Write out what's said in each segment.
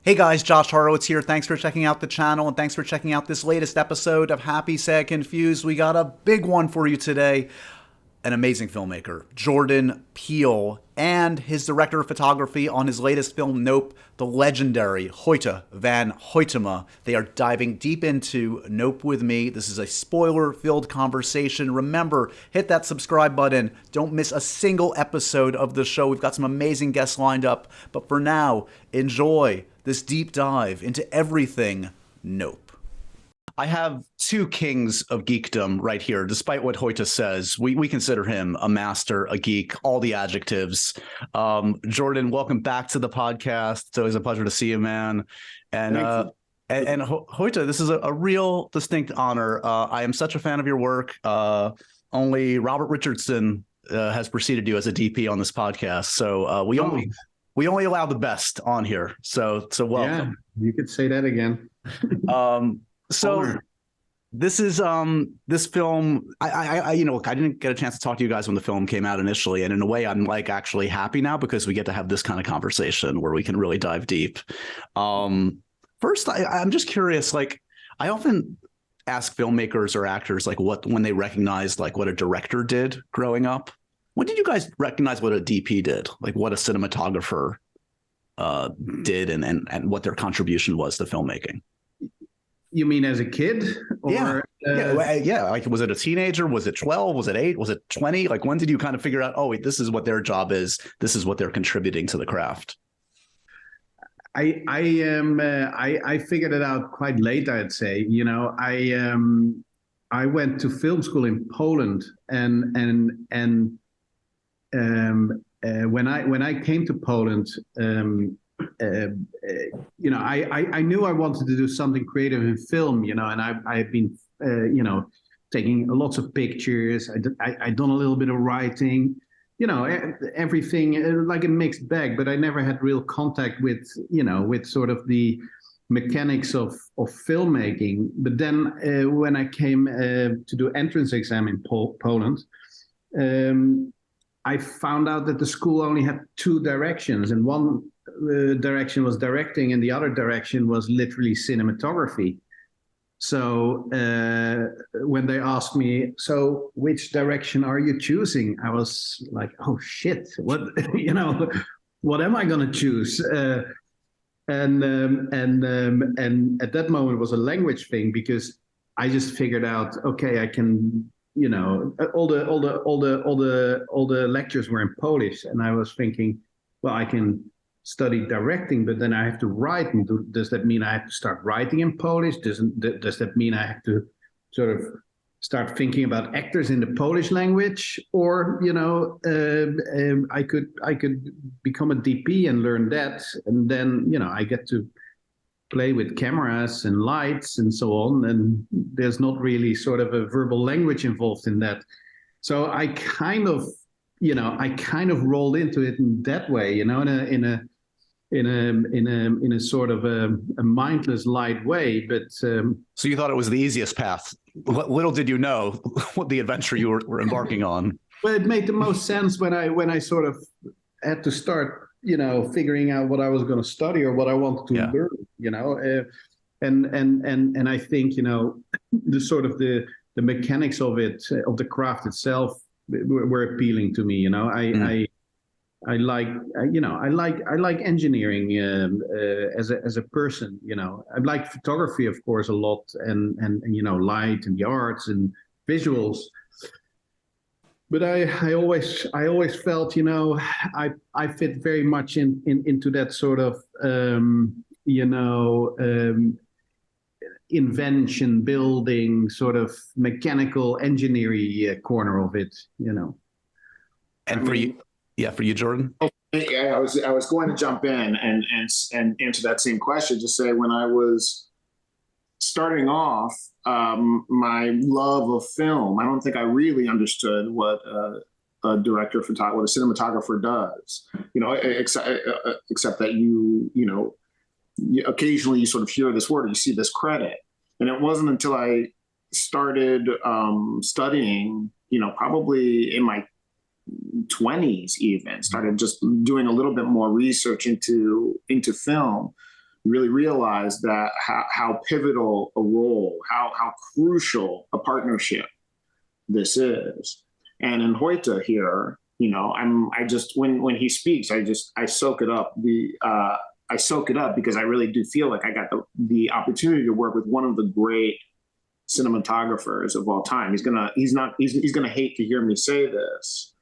Hey guys, Josh Horowitz here. Thanks for checking out the channel and thanks for checking out this latest episode of Happy, Sad, Confused. We got a big one for you today. An amazing filmmaker, Jordan Peele, and his director of photography on his latest film, Nope, the legendary Hoyte Van Hoytema. They are diving deep into Nope with me. This is a spoiler-filled conversation. Remember, hit that subscribe button. Don't miss a single episode of the show. We've got some amazing guests lined up. But for now, enjoy this deep dive into everything Nope. I have two kings of geekdom right here. Despite what Hoyte says, we consider him a master, a geek, all the adjectives. Jordan, welcome back to the podcast. It's always a pleasure to see you, man. And Hoyte, this is a real distinct honor. I am such a fan of your work. Only Robert Richardson has preceded you as a DP on this podcast. So we only allow the best on here. So welcome. Yeah, you could say that again. So this is this film. I didn't get a chance to talk to you guys when the film came out initially, and in a way, I'm like actually happy now because we get to have this kind of conversation where we can really dive deep. First, I'm just curious. Like, I often ask filmmakers or actors like when they recognize like what a director did growing up. When did you guys recognize what a DP did? Like what a cinematographer did, and what their contribution was to filmmaking? You mean as a kid? Or, yeah. Like, was it a teenager? Was it 12? Was it 8? Was it 20? Like, when did you kind of figure out, oh, wait, this is what their job is. This is what they're contributing to the craft. I figured it out quite late, I'd say. You know, I went to film school in Poland, and when I came to Poland, I knew I wanted to do something creative in film, and I had been, taking lots of pictures. I'd done a little bit of writing, everything like a mixed bag, but I never had real contact with sort of the mechanics of filmmaking. But then when I came to do entrance exam in Poland, I found out that the school only had two directions, and one direction was directing and the other direction was literally cinematography. So when they asked me, so which direction are you choosing? I was like, oh shit, what what am I going to choose? And at that moment it was a language thing, because I just figured out, okay, I can, all the lectures were in Polish, and I was thinking, well, I can study directing, but then I have to write. And does that mean I have to start writing in Polish? Does that mean I have to sort of start thinking about actors in the Polish language? Or, I could become a DP and learn that. And then, I get to play with cameras and lights and so on. And there's not really sort of a verbal language involved in that. So I kind of rolled into it in that way, in a sort of a mindless, light way. But so you thought it was the easiest path. Little did you know what the adventure you were embarking on. Well, it made the most sense when I sort of had to start, figuring out what I was going to study or what I wanted to learn. And I think the sort of the mechanics of it, of the craft itself, were appealing to me. I like engineering as a person. I like photography, of course, a lot, and light and the arts and visuals. But I always felt, I fit very much into that sort of invention, building, sort of mechanical engineering corner of it. And for you, Jordan? Yeah, I was going to jump in and answer that same question. Just say, when I was starting off, my love of film, I don't think I really understood what a director of photography, what a cinematographer does. Except that occasionally you sort of hear this word, or you see this credit, and it wasn't until I started studying, probably in my 20s, even started just doing a little bit more research into film, really realized that how pivotal a role, how crucial a partnership this is. And in Hoyte here, I just when he speaks, I soak it up. I soak it up because I really do feel like I got the opportunity to work with one of the great cinematographers of all time. He's gonna hate to hear me say this,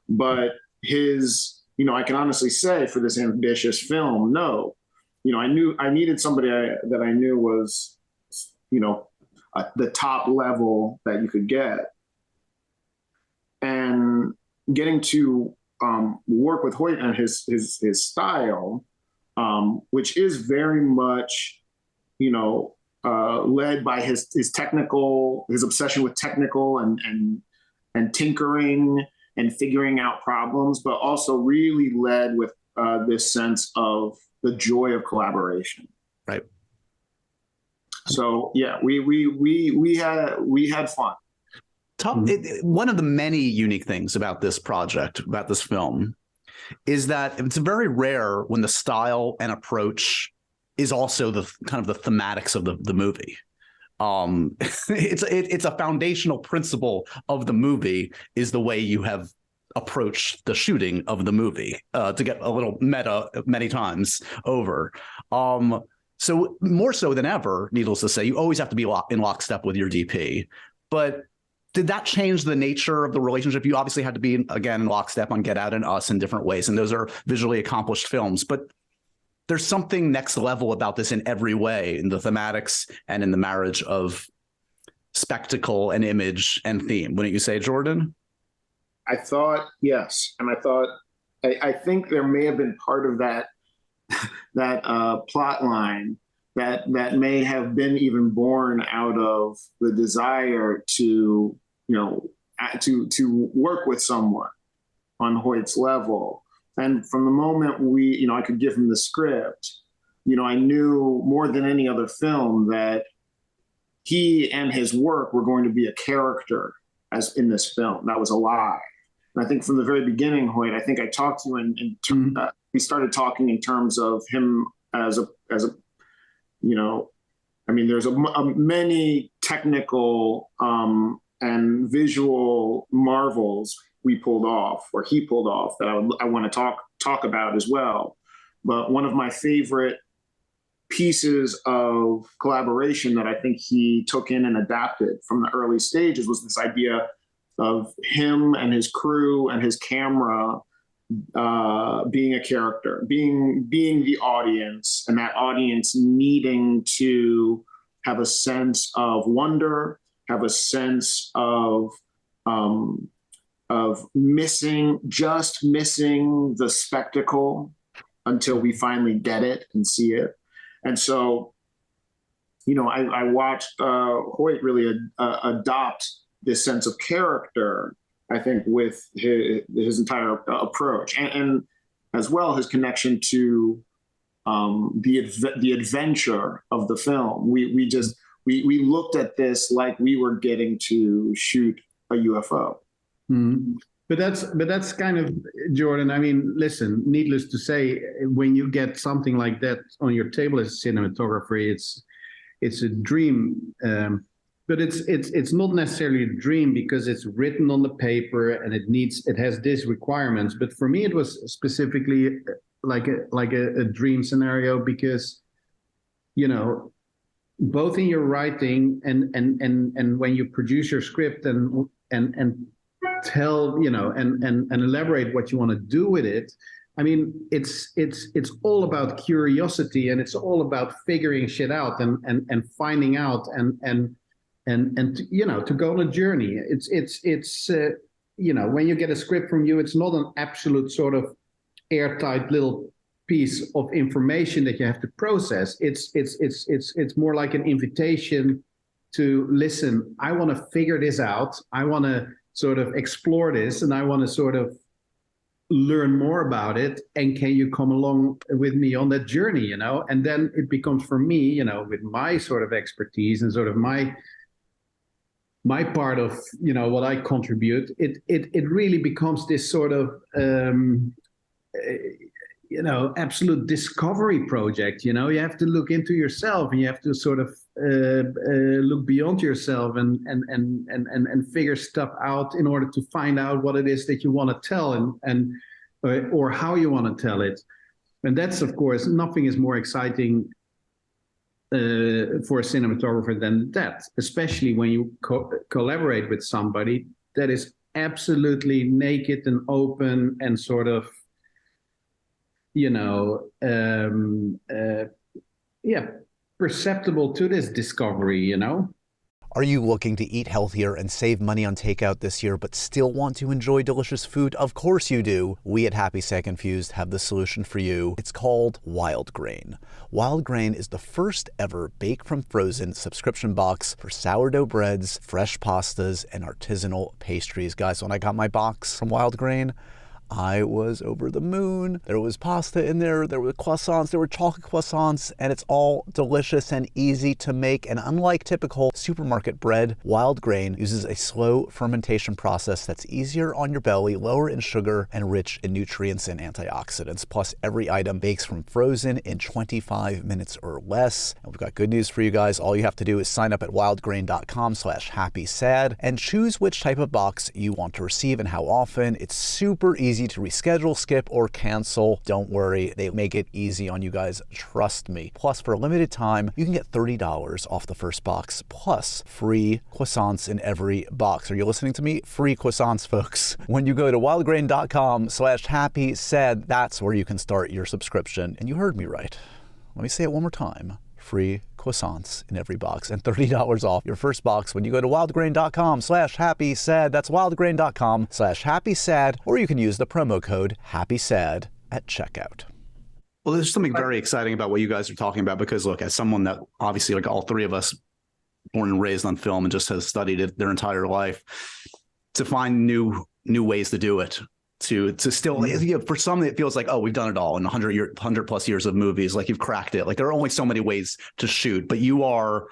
but I can honestly say for this ambitious film, no, I needed somebody that I knew was, the top level that you could get, and getting to work with Hoyte and his style, which is very much, led by his obsession with technical and tinkering and figuring out problems, but also really led with this sense of the joy of collaboration. Right. So yeah, we had fun. One of the many unique things about this project, about this film, is that it's very rare when the style and approach is also the kind of the thematics of the movie. It's a foundational principle of the movie is the way you have approached the shooting of the movie, to get a little meta many times over. So more so than ever, needless to say, you always have to be in lockstep with your DP. But did that change the nature of the relationship? You obviously had to be, again, in lockstep on Get Out and Us in different ways, and those are visually accomplished films. But there's something next level about this in every way, in the thematics and in the marriage of spectacle and image and theme. Wouldn't you say, Jordan? I thought, yes. And I think there may have been part of that plot line that may have been even born out of the desire to work with someone on Hoyt's level. And from the moment I could give him the script, I knew more than any other film that he and his work were going to be a character as in this film that was alive. And I think from the very beginning, Hoyte, I think I talked to you we started talking in terms of him as a there's many technical and visual marvels he pulled off that I want to talk about as well. But one of my favorite pieces of collaboration that I think he took in and adapted from the early stages was this idea of him and his crew and his camera being a character, being the audience, and that audience needing to have a sense of wonder, have a sense of missing the spectacle until we finally get it and see it. And so, I watched Hoyte really adopt this sense of character, I think, with his entire approach, and as well his connection to the adventure of the film. We looked at this like we were getting to shoot a UFO. Mm-hmm. But that's kind of, Jordan, I mean, listen, needless to say, when you get something like that on your table as a cinematographer, it's a dream. But it's not necessarily a dream because it's written on the paper and it has these requirements. But for me, it was specifically like a dream scenario because, both in your writing and when you produce your script and tell, and elaborate what you want to do with it. I mean, it's all about curiosity, and it's all about figuring shit out and finding out and to go on a journey. It's when you get a script from you, it's not an absolute sort of airtight little piece of information that you have to process. It's more like an invitation to listen. I want to figure this out. I want to sort of explore this, and I want to sort of learn more about it. And can you come along with me on that journey? And then it becomes for me, with my sort of expertise and sort of my part of what I contribute, it really becomes this sort of absolute discovery project. You have to look into yourself, and you have to sort of look beyond yourself and figure stuff out in order to find out what it is that you want to tell and or how you want to tell it. And that's, of course, nothing is more exciting for a cinematographer than that, especially when you collaborate with somebody that is absolutely naked and open and sort of, perceptible to this discovery. Are you looking to eat healthier and save money on takeout this year, but still want to enjoy delicious food? Of course you do. We at Happy Sad Confused have the solution for you. It's called WILDGRAIN. WILDGRAIN is the first ever bake from frozen subscription box for sourdough breads, fresh pastas, and artisanal pastries. Guys, when I got my box from WILDGRAIN, I was over the moon. There was pasta in there, there were croissants, there were chocolate croissants, and it's all delicious and easy to make. And unlike typical supermarket bread, WILDGRAIN uses a slow fermentation process that's easier on your belly, lower in sugar, and rich in nutrients and antioxidants. Plus, every item bakes from frozen in 25 minutes or less. And we've got good news for you guys. All you have to do is sign up at wildgrain.com/happysad and choose which type of box you want to receive and how often. It's super easy to reschedule, skip, or cancel. Don't worry, they make it easy on you guys, trust me. Plus, for a limited time, you can get $30 off the first box, plus free croissants in every box. Are you listening to me? Free croissants, folks. When you go to wildgrain.com/happysad, that's where you can start your subscription. And you heard me right. Let me say it one more time. Free croissants in every box and $30 off your first box when you go to wildgrain.com/happysad. That's wildgrain.com/happysad, or you can use the promo code happysad at checkout. Well, there's something very exciting about what you guys are talking about, because look, as someone that obviously, like all three of us, born and raised on film and just has studied it their entire life, to find new ways to do it. To still, for some, it feels like, oh, we've done it all in 100 plus years of movies. Like, you've cracked it. Like, there are only so many ways to shoot, but you are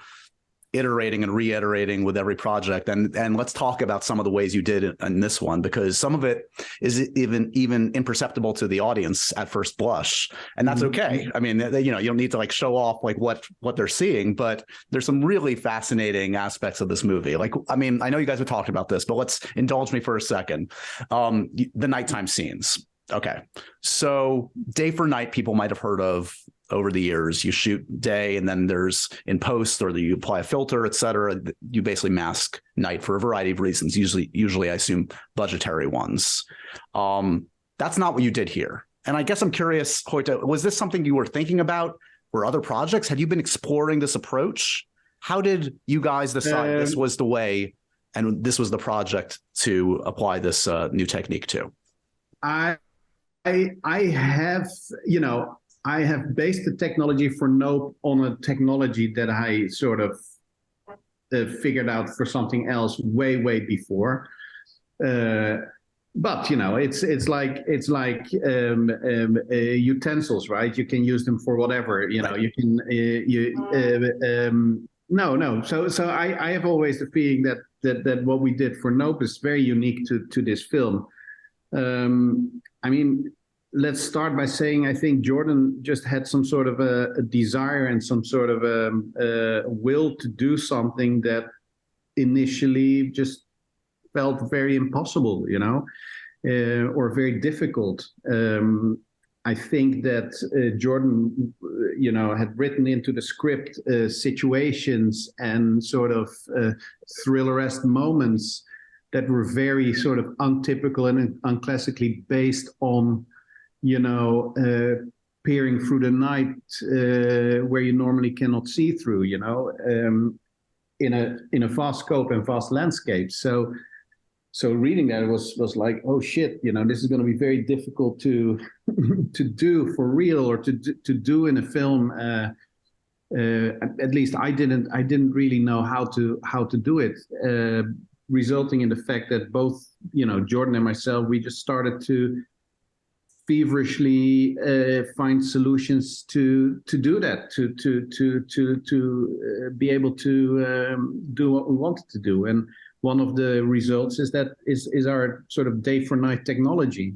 iterating and reiterating with every project. And let's talk about some of the ways you did it in this one, because some of it is even imperceptible to the audience at first blush, and that's okay. I mean, you don't need to like show off like what they're seeing, but there's some really fascinating aspects of this movie. Like, I mean, I know you guys have talked about this, but let's indulge me for a second. The nighttime scenes. Okay, so day for night, people might have heard of over the years. You shoot day, and then there's in post, or you apply a filter, etc. You basically mask night for a variety of reasons. Usually, I assume budgetary ones. That's not what you did here. And I guess I'm curious, Hoyte, was this something you were thinking about for other projects? Had you been exploring this approach? How did you guys decide this was the way, and this was the project to apply this new technique to? I have based the technology for Nope on a technology that I sort of figured out for something else way before. But it's like utensils, right? You can use them for whatever. You can no. So I have always the feeling that what we did for Nope is very unique to this film. I mean, let's start by saying I think Jordan just had some sort of a desire and some sort of a will to do something that initially just felt very impossible, or very difficult. I think that Jordan, had written into the script situations and sort of thriller-esque moments that were very sort of untypical and unclassically based on, peering through the night where you normally cannot see through, in a vast scope and vast landscape. So reading that was like, oh shit, this is going to be very difficult to to do for real, or to do in a film. At least I didn't really know how to do it. Resulting in the fact that both, Jordan and myself, we just started to feverishly find solutions to do that, to be able to do what we wanted to do. And one of the results is our sort of day for night technology,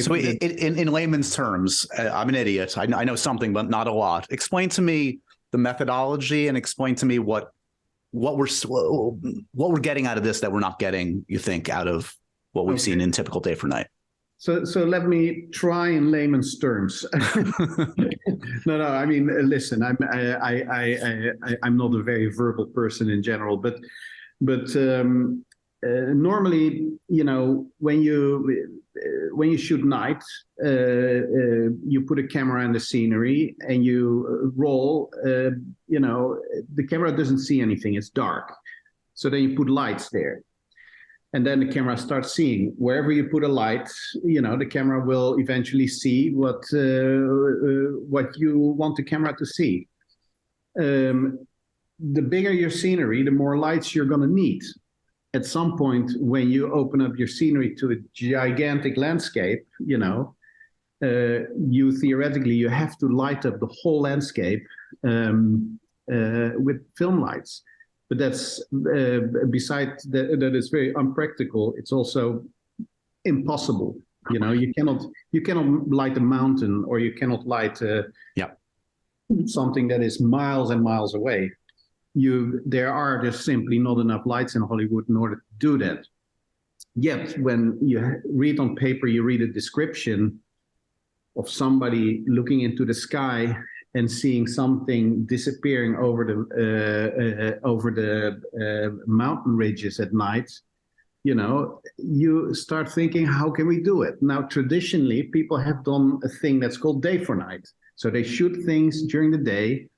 So in layman's terms, I'm an idiot. I know something, but not a lot. Explain to me the methodology and explain to me what we're getting out of this that we're not getting, you think, out of what we've seen in typical Day for Night. So let me try in layman's terms. No. I mean, listen, I'm not a very verbal person in general, but normally, when you shoot night, you put a camera in the scenery and you roll. The camera doesn't see anything; it's dark. So then you put lights there. And then the camera starts seeing. Wherever you put a light, the camera will eventually see what you want the camera to see. The bigger your scenery, the more lights you're going to need. At some point, when you open up your scenery to a gigantic landscape, you theoretically you have to light up the whole landscape with film lights. But that's besides that is very unpractical. It's also impossible. You cannot light a mountain, or you cannot light something that is miles and miles away. There are just simply not enough lights in Hollywood in order to do that. Yet when you read on paper, you read a description of somebody looking into the sky and seeing something disappearing over the mountain ridges at night, you start thinking, how can we do it? Now, traditionally, people have done a thing that's called day for night. So they shoot things during the day,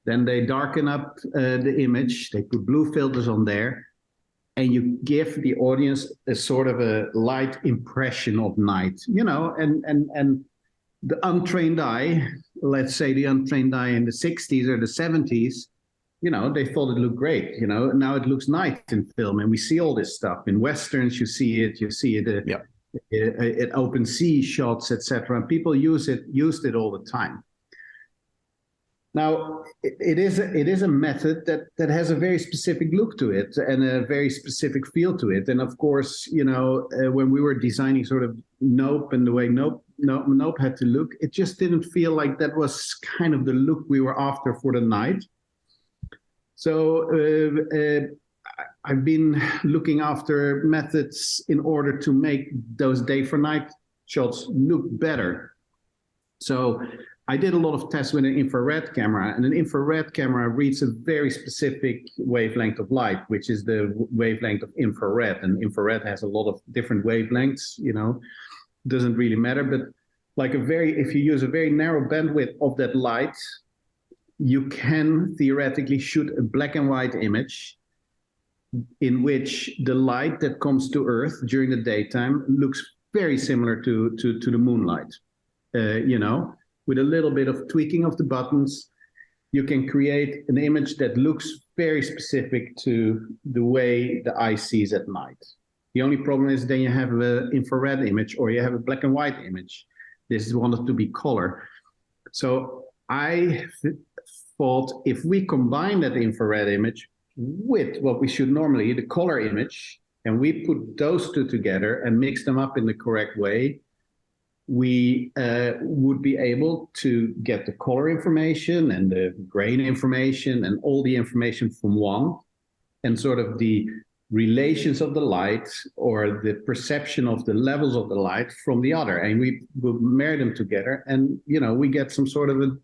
then they darken up the image, they put blue filters on there, and you give the audience a sort of a light impression of night, and the untrained eye, let's say the untrained eye in the 60s or the 70s, they thought it looked great. Now it looks nice in film, and we see all this stuff in westerns. You see it at open sea shots, etc. And people used it all the time. Now it is a method that has a very specific look to it and a very specific feel to it. And of course, when we were designing sort of Nope and the way Nope had to look, it just didn't feel like that was kind of the look we were after for the night. So I've been looking after methods in order to make those day for night shots look better. So I did a lot of tests with an infrared camera, and an infrared camera reads a very specific wavelength of light, which is the wavelength of infrared. And infrared has a lot of different wavelengths, doesn't really matter. But if you use a very narrow bandwidth of that light, you can theoretically shoot a black and white image in which the light that comes to Earth during the daytime looks very similar to the moonlight, with a little bit of tweaking of the buttons. You can create an image that looks very specific to the way the eye sees at night. The only problem is then you have an infrared image or you have a black and white image. This is wanted to be color. So I thought if we combine that infrared image with what we should normally, the color image, and we put those two together and mix them up in the correct way, we would be able to get the color information and the grain information and all the information from one, and sort of the relations of the light or the perception of the levels of the light from the other. And we will marry them together, and we get some sort of a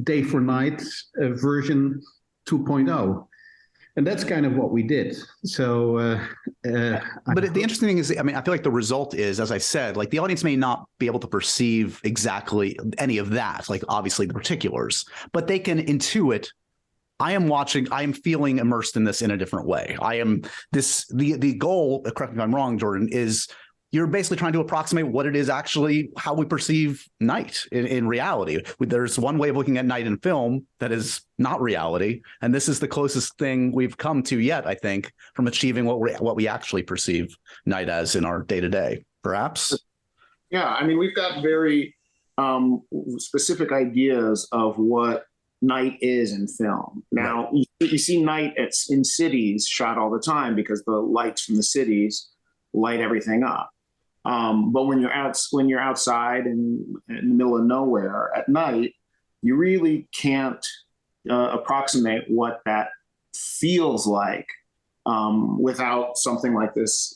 day for night version 2.0. And that's kind of what we did. So, but the interesting thing is, I feel like the result is, as I said, like the audience may not be able to perceive exactly any of that, like obviously the particulars, but they can intuit. I am feeling immersed in this in a different way. The goal, correct me if I'm wrong, Jordan, is you're basically trying to approximate what it is actually, how we perceive night in reality. There's one way of looking at night in film that is not reality. And this is the closest thing we've come to yet, I think, from achieving what we actually perceive night as in our day to day, perhaps. Yeah, we've got very specific ideas of what night is in film. Now, right. You see night in cities shot all the time because the lights from the cities light everything up. But when you're outside in the middle of nowhere at night, you really can't approximate what that feels like without something like this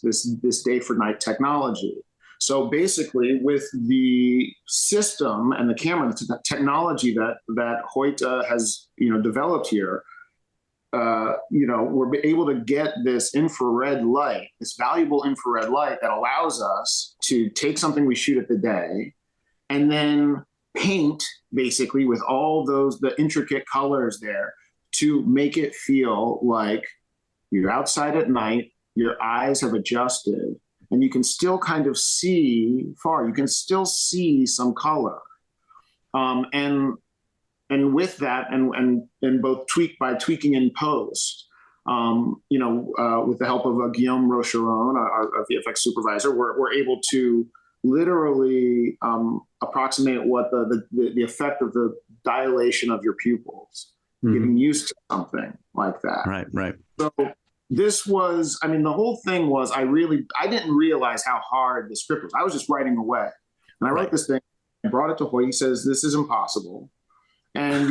day for night technology. So basically, with the system and the camera, the technology that Hoyte has developed here, we're able to get this infrared light, this valuable infrared light that allows us to take something we shoot at the day and then paint basically with all the intricate colors there to make it feel like you're outside at night, your eyes have adjusted, and you can still kind of see far. You can still see some color. And with that, and both tweaking in post, with the help of Guillaume Rocheron, our VFX supervisor, we're able to literally approximate what the effect of the dilation of your pupils, getting used to something like that. Right. So this was, the whole thing was, I didn't realize how hard the script was. I was just writing away. And I wrote this thing, I brought it to Hoyte. He says, this is impossible. And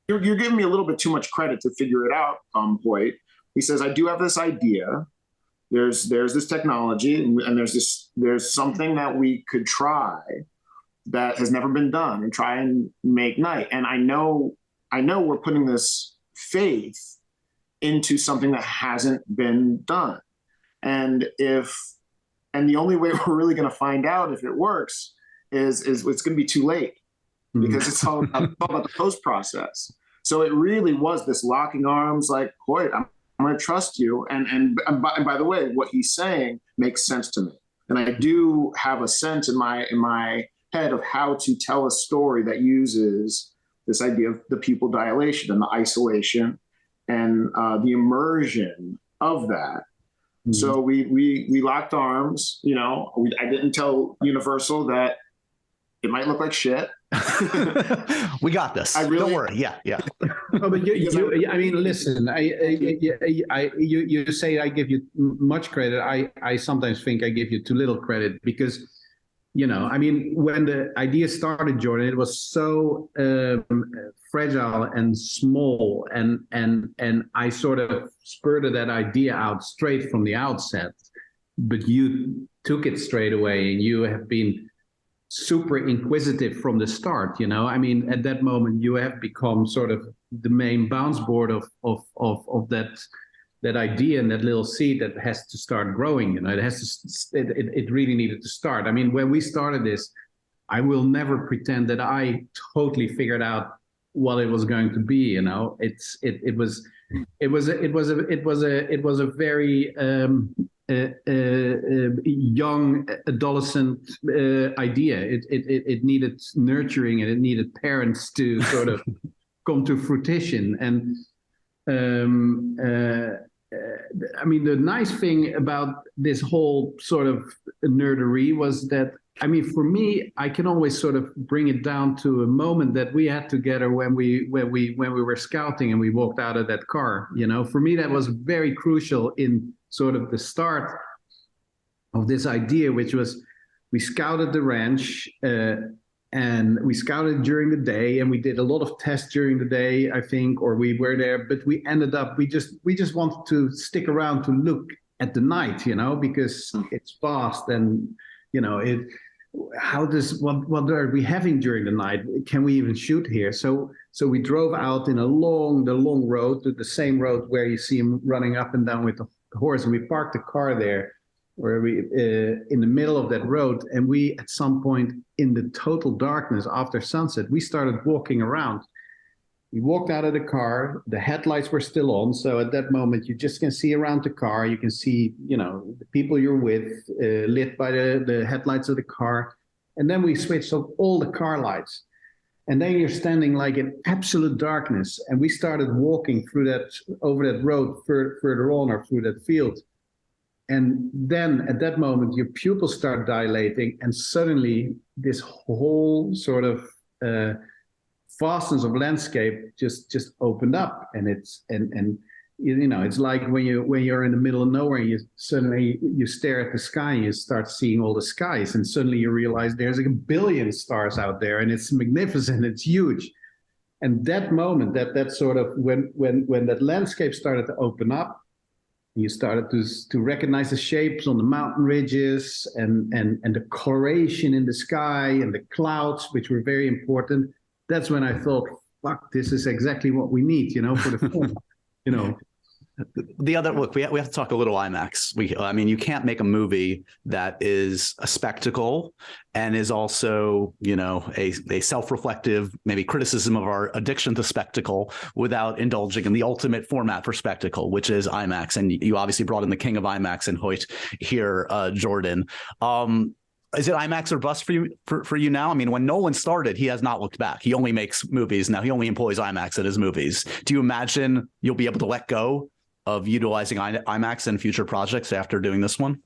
you're giving me a little bit too much credit to figure it out, Hoyte. He says, I do have this idea. There's this technology, and there's something that we could try that has never been done, and try and make night. And I know we're putting this faith into something that hasn't been done. And the only way we're really going to find out if it works is it's going to be too late, because it's all about the post process. So it really was this locking arms, like, Hoyte, I'm going to trust you. And by the way, what he's saying makes sense to me. And I do have a sense in my head of how to tell a story that uses this idea of the pupil dilation and the isolation and the immersion of that. So we locked arms. I didn't tell Universal that it might look like shit. We got this. Don't worry. Yeah. No, but listen. You say I give you much credit. I sometimes think I give you too little credit, because, when the idea started, Jordan, it was so fragile and small, and I sort of spurted that idea out straight from the outset. But you took it straight away, and you have been super inquisitive from the start. At that moment you have become sort of the main bounce board of that idea and that little seed that has to start growing. It really needed to start. When we started this, I will never pretend that I totally figured out what it was going to be. It was a very young adolescent idea. It needed nurturing, and it needed parents to sort of come to fruition. And the nice thing about this whole sort of nerdery was that, for me, I can always sort of bring it down to a moment that we had together when we were scouting and we walked out of that car. For me, that was very crucial in sort of the start of this idea, which was, we scouted the ranch, and we scouted during the day, and we did a lot of tests during the day, I think, or we were there, but we ended up, we just wanted to stick around to look at the night, because it's fast, and what are we having during the night? Can we even shoot here? So we drove out in the long road, to the same road where you see him running up and down with the horse, and we parked the car there, where we in the middle of that road. And we, at some point in the total darkness after sunset, we started walking around. We walked out of the car, the headlights were still on, so at that moment you just can see around the car, you can see the people you're with, lit by the headlights of the car. And then we switched off all the car lights, and then you're standing like in absolute darkness. And we started walking over that road further on, or through that field. And then at that moment, your pupils start dilating, and suddenly this whole sort of vastness of landscape just opened up, and it's like when you're in the middle of nowhere, and you suddenly you stare at the sky and you start seeing all the skies, and suddenly you realize there's like a billion stars out there, and it's magnificent, it's huge. And that moment, that sort of when that landscape started to open up, you started to recognize the shapes on the mountain ridges and the coloration in the sky and the clouds, which were very important. That's when I thought, fuck, this is exactly what we need, for the film. The other look, we have to talk a little IMAX. I mean, you can't make a movie that is a spectacle and is also, a self-reflective, maybe criticism of our addiction to spectacle without indulging in the ultimate format for spectacle, which is IMAX. And you obviously brought in the king of IMAX and Hoyte here, Jordan. Is it IMAX or bust for you now? I mean, when Nolan started, he has not looked back. He only makes movies now. He only employs IMAX in his movies. Do you imagine you'll be able to let go of utilizing IMAX in future projects after doing this one?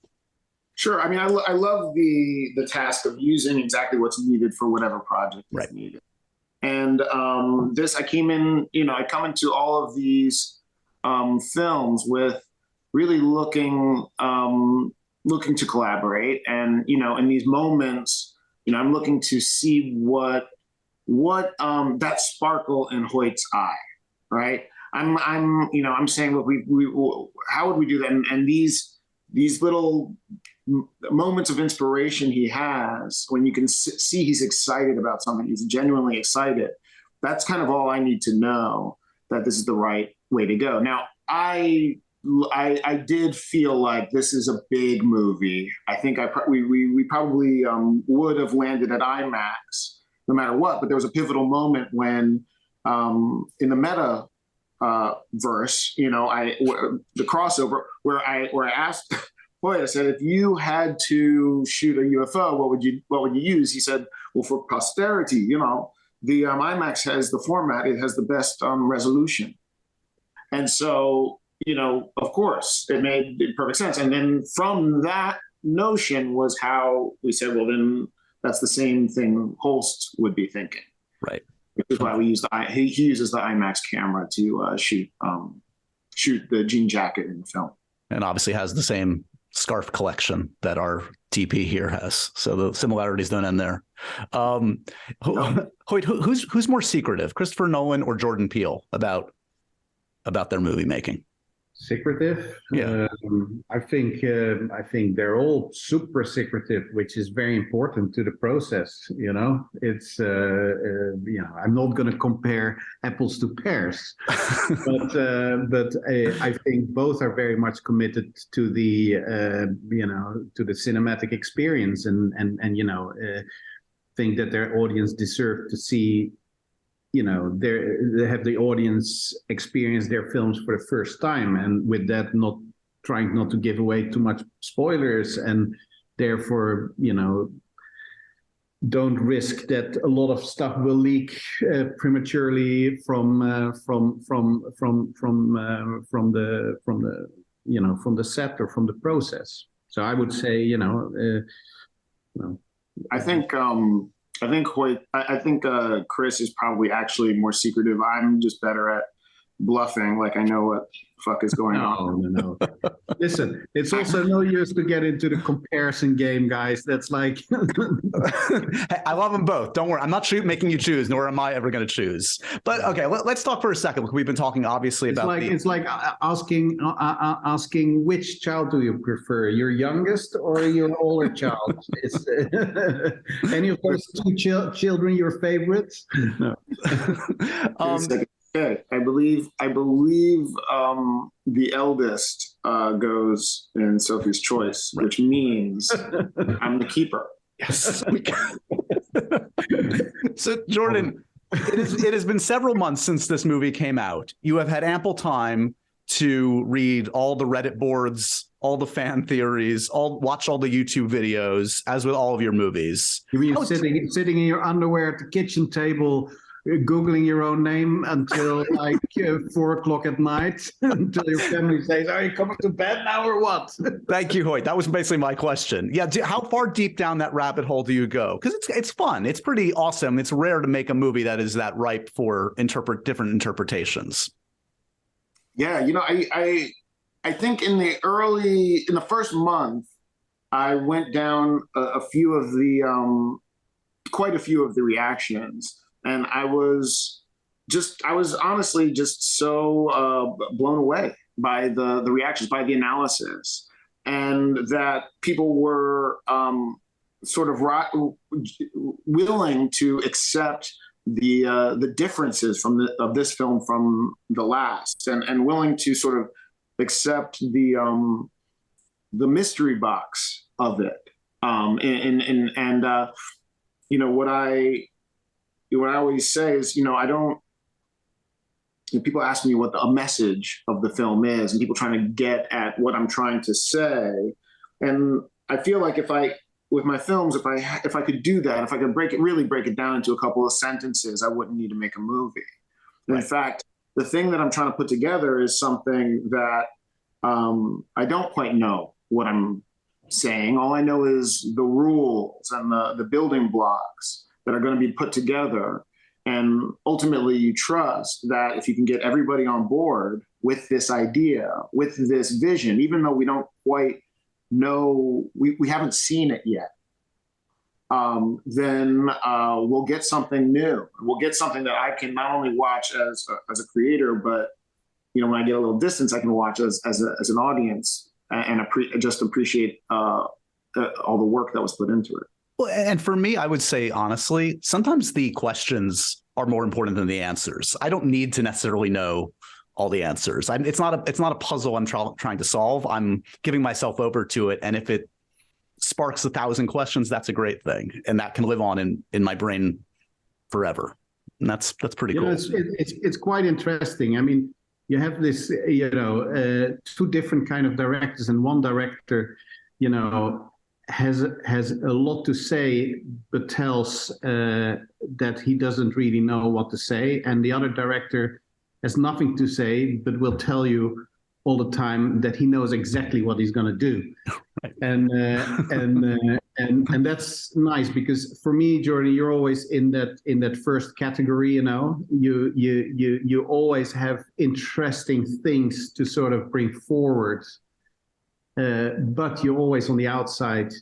Sure. I mean, I love the task of using exactly what's needed for whatever project is needed. And I come into all of these films with really looking to collaborate, and in these moments, I'm looking to see what that sparkle in Hoyte's eye, right? I'm saying, look, how would we do that? And these little moments of inspiration he has, when you can see he's excited about something, he's genuinely excited. That's kind of all I need to know that this is the right way to go. Now, I did feel like this is a big movie. I think we probably would have landed at IMAX no matter what, but there was a pivotal moment when in the meta verse, the crossover where I asked Hoyte, I said, if you had to shoot a UFO, what would you use? He said, well, for posterity, the IMAX has the format, it has the best resolution. And so, of course, it made perfect sense. And then from that notion was how we said, well, then that's the same thing Holst would be thinking. Right. Which is why he uses the IMAX camera to shoot the jean jacket in the film. And obviously has the same scarf collection that our TP here has. So the similarities don't end there. Hoyte, who's more secretive, Christopher Nolan or Jordan Peele about their movie making? Secretive. Yeah. I think they're all super secretive, which is very important to the process. It's I'm not going to compare apples to pears, but I think both are very much committed to the to the cinematic experience, and think that their audience deserve to see. They have the audience experience their films for the first time, and with that, not trying not to give away too much spoilers, and therefore, don't risk that a lot of stuff will leak prematurely from the set or from the process. So I would say, I think Chris is probably actually more secretive. I'm just better at bluffing, like I know what the fuck is going on. No. Listen, it's also no use to get into the comparison game, guys. That's like... Hey, I love them both. Don't worry. I'm not making you choose, nor am I ever going to choose. But okay, let's talk for a second. We've been talking obviously about it's like asking which child do you prefer, your youngest or your older child? Is any of those two children your favorites? No. Okay, I believe the eldest goes in Sophie's choice, which means I'm the keeper. Yes. So, Jordan, it has been several months since this movie came out. You have had ample time to read all the Reddit boards, all the fan theories, watch all the YouTube videos, as with all of your movies. You mean sitting in your underwear at the kitchen table, Googling your own name until like 4 o'clock at night, until your family says, are you coming to bed now or what? Thank you, Hoyte. That was basically my question. Yeah, how far deep down that rabbit hole do you go? Because it's fun. It's pretty awesome. It's rare to make a movie that is that ripe for different interpretations. Yeah, I think in the first month, I went down quite a few of the reactions, and I was honestly just so blown away by the reactions, by the analysis, and that people were sort of willing to accept the differences of this film from the last, and willing to sort of accept the mystery box of it. And what I always say is, I don't. People ask me what a message of the film is, and people trying to get at what I'm trying to say. And I feel like with my films, if I could do that, if I could really break it down into a couple of sentences, I wouldn't need to make a movie. Right. In fact, the thing that I'm trying to put together is something that I don't quite know what I'm saying. All I know is the rules and the building blocks that are going to be put together. And ultimately, you trust that if you can get everybody on board with this idea, with this vision, even though we don't quite know, we haven't seen it yet, then we'll get something new. We'll get something that I can not only watch as a creator, but when I get a little distance, I can watch as an audience and just appreciate all the work that was put into it. Well, and for me, I would say, honestly, sometimes the questions are more important than the answers. I don't need to necessarily know all the answers. It's not a puzzle I'm trying to solve. I'm giving myself over to it. And if it sparks 1,000 questions, that's a great thing. And that can live on in my brain forever. And that's pretty cool. It's quite interesting. I mean, you have this, two different kind of directors, and one director, has a lot to say, but tells that he doesn't really know what to say, and the other director has nothing to say, but will tell you all the time that he knows exactly what he's going to do. Right. And that's nice, because for me, Jordan, you're always in that first category. You always have interesting things to sort of bring forward. But you're always on the outside.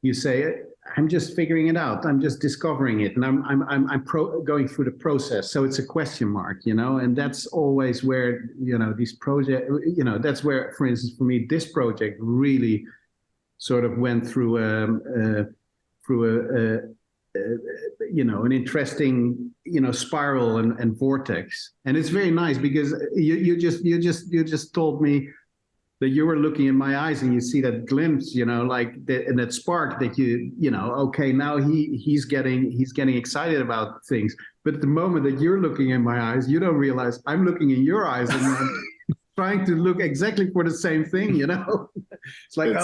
You say, I'm just figuring it out. I'm just discovering it, and I'm going through the process. So it's a question mark, and that's always where these projects, that's where, for instance, for me, this project really sort of went through an interesting spiral and vortex, and it's very nice because you just told me that you were looking in my eyes and you see that glimpse, and that spark that okay, now he's getting excited about things. But at the moment that you're looking in my eyes, you don't realize I'm looking in your eyes and I'm trying to look exactly for the same thing, It's like,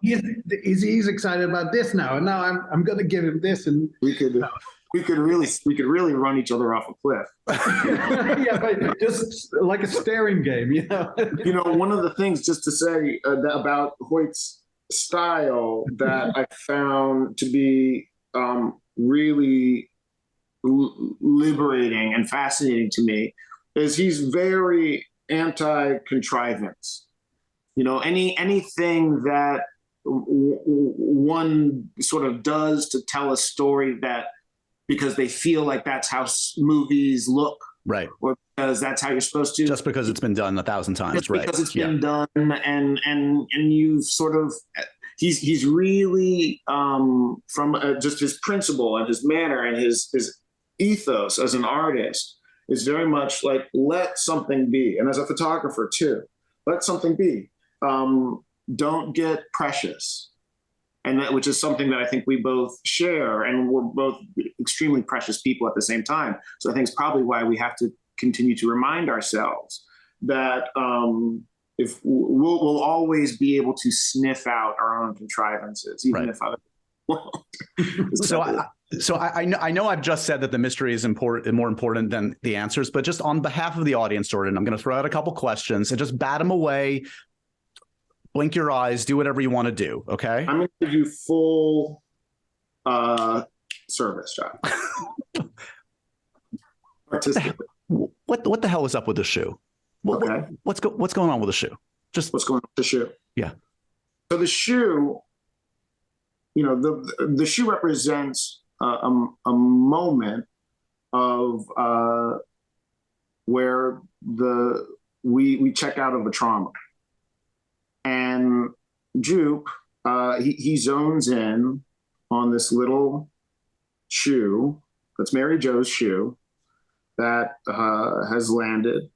he's excited about this now, and now I'm going to give him this, and we could really run each other off a cliff. Yeah, but just like a staring game, One of the things, just to say about Hoyte's style, that I found to be really liberating and fascinating to me, is he's very anti-contrivance. Anything that one sort of does to tell a story that because they feel like that's how movies look, right? Or because that's how you're supposed to. Just because it's been done 1,000 times, just right? Because it's been done, and you've sort of, he's really from just his principle and his manner and his ethos as an artist is very much like, let something be, and as a photographer too, let something be. Don't get precious. And which is something that I think we both share, and we're both extremely precious people at the same time. So I think it's probably why we have to continue to remind ourselves that if we'll always be able to sniff out our own contrivances, even right. if other So I know I've just said that the mystery is more important than the answers, but just on behalf of the audience, Jordan, I'm going to throw out a couple questions and just bat them away. Blink your eyes, do whatever you want to do, okay? I'm going to give you full service, John. What the hell is up with the shoe? Okay. What's going on with the shoe? Just what's going on with the shoe? Yeah. So the shoe, the shoe represents a moment of where we check out of a trauma, and Jupe he zones in on this little shoe that's Mary Jo's shoe that has landed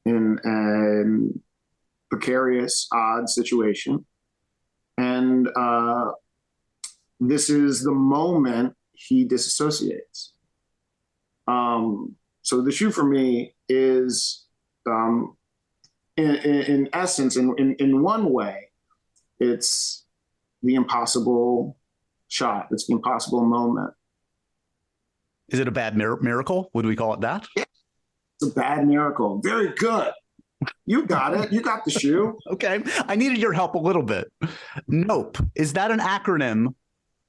in a precarious, odd situation. And this is the moment he disassociates. So the shoe for me is, in essence, in one way, it's the impossible shot. It's the impossible moment. Is it a bad miracle? Would we call it that? Yeah. It's a bad miracle. Very good. You got it. You got the shoe. Okay. I needed your help a little bit. Nope. Is that an acronym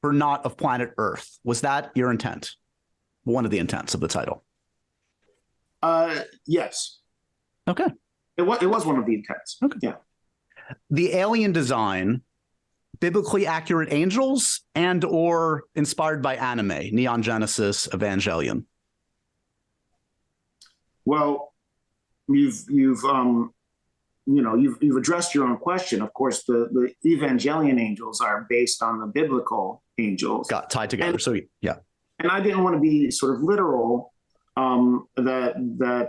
for Not of Planet Earth? Was that your intent? One of the intents of the title? Yes. Okay. It was one of the intents. Okay. Yeah. The alien design, biblically accurate angels and or inspired by anime, Neon Genesis, Evangelion? Well, you've addressed your own question. Of course, the Evangelion angels are based on the biblical angels. Got tied together. So yeah. And I didn't want to be sort of literal, that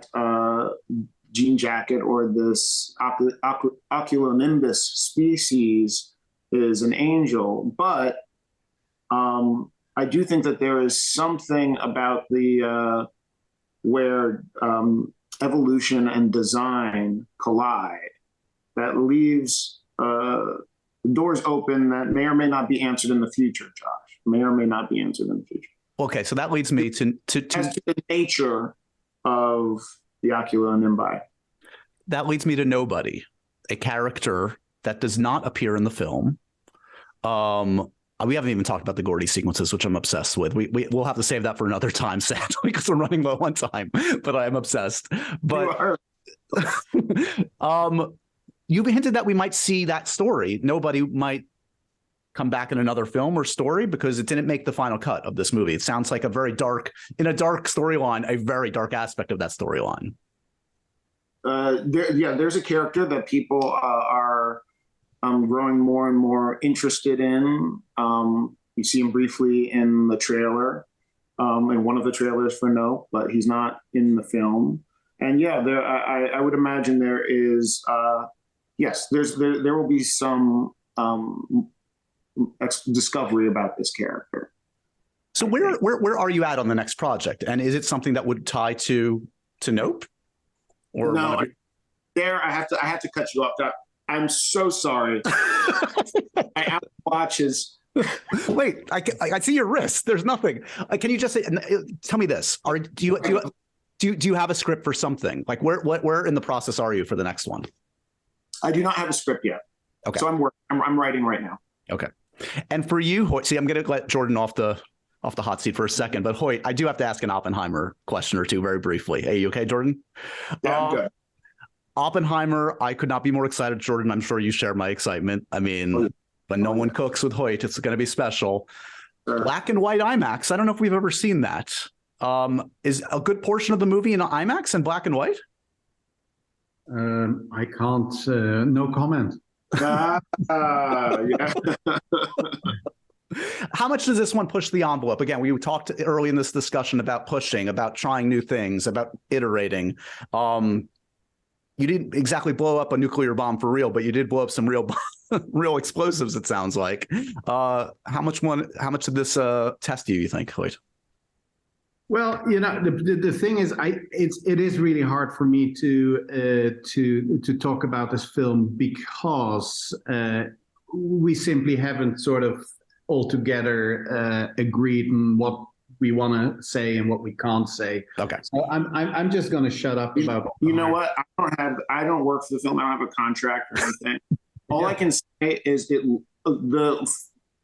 jean jacket or this oculonimbus species is an angel, but I do think that there is something about the where evolution and design collide that leaves doors open that may or may not be answered in the future, Josh. May or may not be answered in the future. Okay, so that leads me to the nature of the oculonimbi. That leads me to Nobody, a character that does not appear in the film. We haven't even talked about the Gordy sequences, which I'm obsessed with. We'll have to save that for another time, sadly, because we're running low on time. But I am obsessed. But you've hinted that we might see that story. Nobody might come back in another film or story because it didn't make the final cut of this movie. It sounds like in a dark storyline, a very dark aspect of that storyline. There's a character that people are growing more and more interested in. You see him briefly in the trailer, in one of the trailers for Nope, but he's not in the film. And yeah, I would imagine there is, there will be some discovery about this character. So where are you at on the next project? And is it something that would tie to Nope? Or no, I have to cut you off. I'm so sorry. My Apple Watch is. Wait, I see your wrist. There's nothing. Can you just tell me this? Do you have a script for something? Like where in the process are you for the next one? I do not have a script yet. Okay. So I'm writing right now. Okay. And for you, Hoyte, see, I'm going to let Jordan off the hot seat for a second, but Hoyte, I do have to ask an Oppenheimer question or two very briefly. Hey, you okay, Jordan? Yeah, I'm good. Oppenheimer, I could not be more excited, Jordan. I'm sure you share my excitement. I mean, when no one cooks with Hoyte, it's going to be special. Sure. Black and white IMAX. I don't know if we've ever seen that. Is a good portion of the movie in IMAX and black and white? I can't. No comment. Yeah. How much does this one push the envelope? Again, we talked early in this discussion about pushing, about trying new things, about iterating. You didn't exactly blow up a nuclear bomb for real, but you did blow up some real explosives, it sounds like. How much did this test you think, Hoyte? Well, the thing is, it is really hard for me to talk about this film because we simply haven't sort of altogether agreed on what we want to say and what we can't say. Okay. So I'm just going to shut up about. You know what? I don't work for the film. I don't have a contract or anything. All I can say is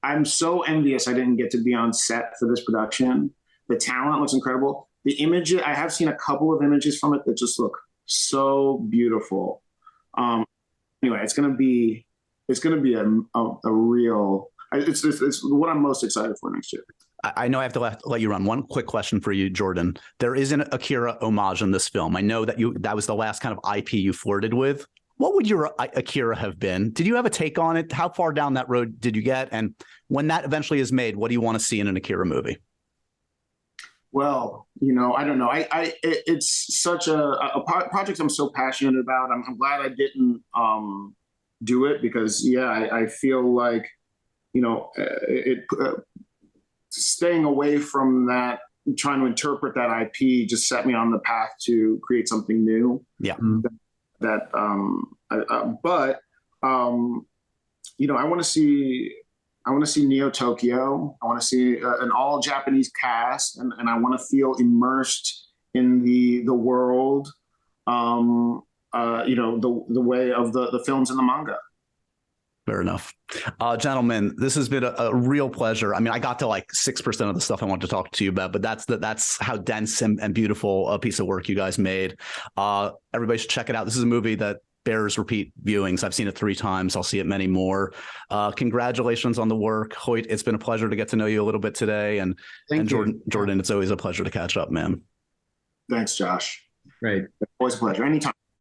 I'm so envious I didn't get to be on set for this production. The talent looks incredible. The images, I have seen a couple of images from it that just look so beautiful. Anyway, it's gonna be a real. It's what I'm most excited for next year. I know I have to let you run. One quick question for you, Jordan. There is an Akira homage in this film. I know that was the last kind of IP you flirted with. What would your Akira have been? Did you have a take on it? How far down that road did you get? And when that eventually is made, what do you want to see in an Akira movie? Well, I don't know. It's such a project I'm so passionate about. I'm glad I didn't do it because, yeah, I feel like, staying away from that, trying to interpret that IP just set me on the path to create something new. Yeah. But I want to see Neo Tokyo. I want to see an all Japanese cast, and I want to feel immersed in the world, the way of the films and the manga. Fair enough. Gentlemen, this has been a real pleasure. I mean, I got to like 6% of the stuff I wanted to talk to you about, but that's how dense and beautiful a piece of work you guys made. Everybody should check it out. This is a movie that bears repeat viewings. I've seen it 3 times. I'll see it many more. Congratulations on the work. Hoyte, it's been a pleasure to get to know you a little bit today. And Jordan, it's always a pleasure to catch up, man. Thanks, Josh. Great. Always a pleasure. Anytime.